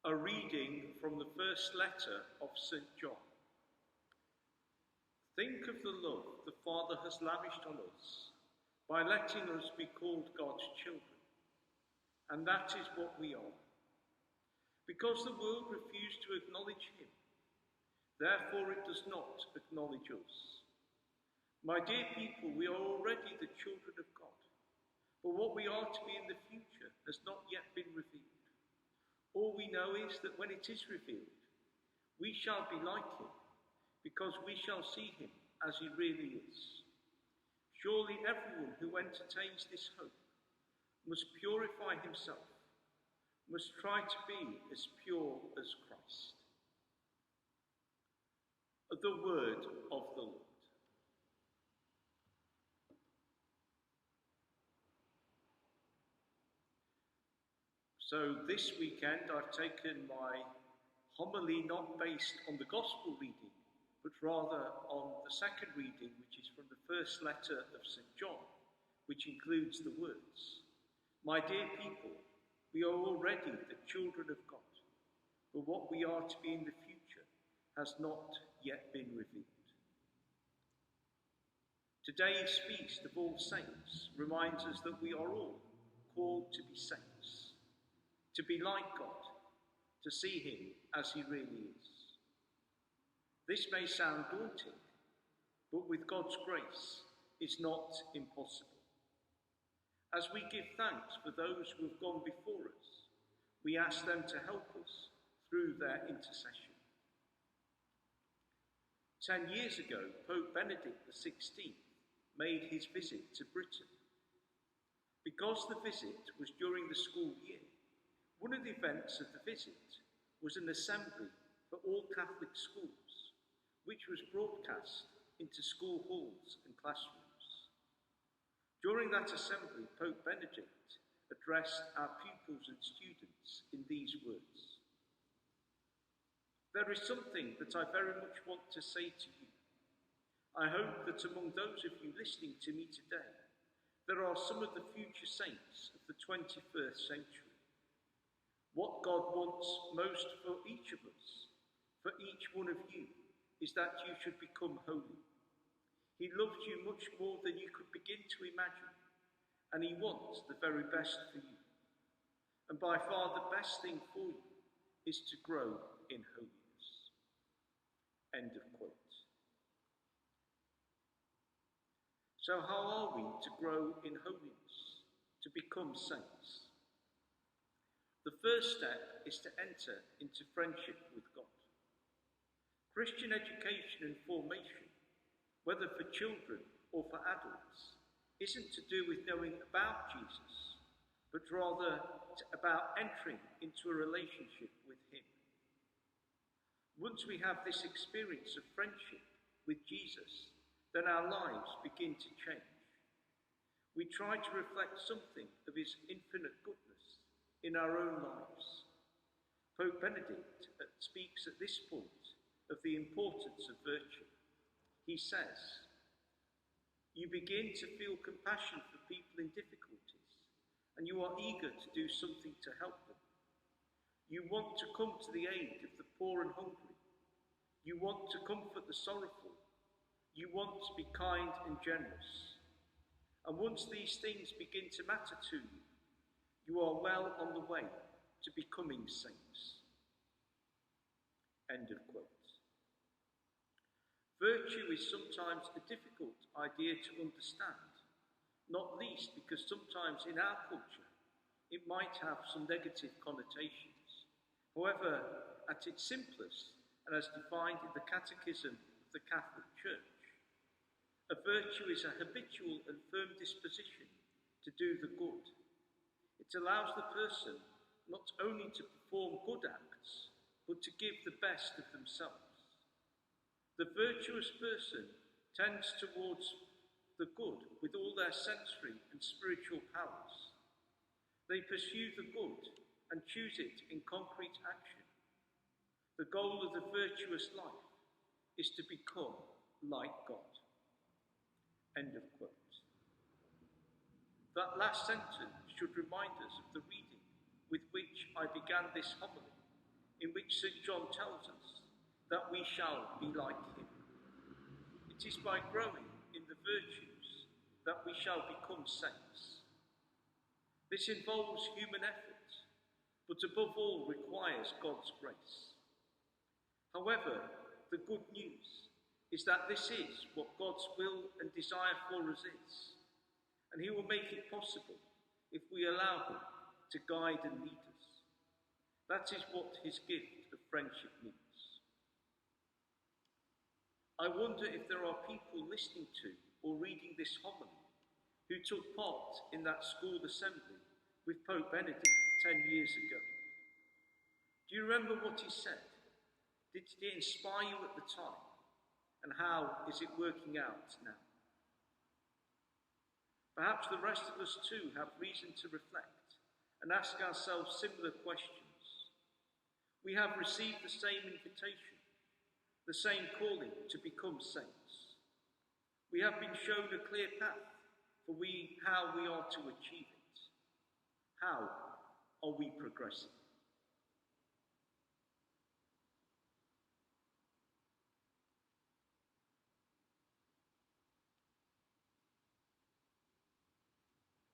A reading from the first letter of St. John. Think of the love the Father has lavished on us by letting us be called God's children. And that is what we are. Because the world refused to acknowledge him, therefore it does not acknowledge us. My dear people, we are already the children of God, but what we are to be in the future has not yet been revealed. All we know is that when it is revealed, we shall be like him, because we shall see him as he really is. Surely everyone who entertains this hope must purify himself, must try to be as pure as Christ. The word of the Lord. So this weekend I've taken my homily not based on the Gospel reading, but rather on the second reading, which is from the first letter of St. John, which includes the words, "My dear people, we are already the children of God, but what we are to be in the future has not yet been revealed." Today's Feast of All Saints reminds us that we are all called to be saints, to be like God, to see him as he really is. This may sound daunting, but with God's grace, it's not impossible. As we give thanks for those who have gone before us, we ask them to help us through their intercession. 10 years ago, Pope Benedict XVI made his visit to Britain. Because the visit was during the school year, one of the events of the visit was an assembly for all Catholic schools, which was broadcast into school halls and classrooms. During that assembly, Pope Benedict addressed our pupils and students in these words: "There is something that I very much want to say to you. I hope that among those of you listening to me today, there are some of the future saints of the 21st century. What God wants most for each of us, for each one of you, is that you should become holy. He loves you much more than you could begin to imagine, and he wants the very best for you. And by far the best thing for you is to grow in holiness." End of quote. So how are we to grow in holiness, to become saints? The first step is to enter into friendship with God. Christian education and formation, whether for children or for adults, isn't to do with knowing about Jesus, but rather about entering into a relationship with him. Once we have this experience of friendship with Jesus, then our lives begin to change. We try to reflect something of his infinite goodness in our own lives. Pope Benedict speaks at this point of the importance of virtue. He says, "You begin to feel compassion for people in difficulties, and you are eager to do something to help them. You want to come to the aid of the poor and hungry. You want to comfort the sorrowful. You want to be kind and generous. And once these things begin to matter to you, you are well on the way to becoming saints." End of quote. Virtue is sometimes a difficult idea to understand, not least because sometimes in our culture it might have some negative connotations. However, at its simplest, and as defined in the Catechism of the Catholic Church, a virtue is a habitual and firm disposition to do the good. It allows the person not only to perform good acts, but to give the best of themselves. The virtuous person tends towards the good with all their sensory and spiritual powers. They pursue the good and choose it in concrete action. The goal of the virtuous life is to become like God. End of quote. That last sentence should remind us of the reading with which I began this homily, in which St. John tells us that we shall be like him. It is by growing in the virtues that we shall become saints. This involves human effort, but above all requires God's grace. However, the good news is that this is what God's will and desire for us is, and he will make it possible if we allow him to guide and lead us. That is what his gift of friendship means. I wonder if there are people listening to or reading this homily who took part in that school assembly with Pope Benedict 10 years ago. Do you remember what he said? Did it inspire you at the time? And how is it working out now? Perhaps the rest of us too have reason to reflect and ask ourselves similar questions. We have received the same invitation, the same calling to become saints. We have been shown a clear path for how we are to achieve it. How are we progressing?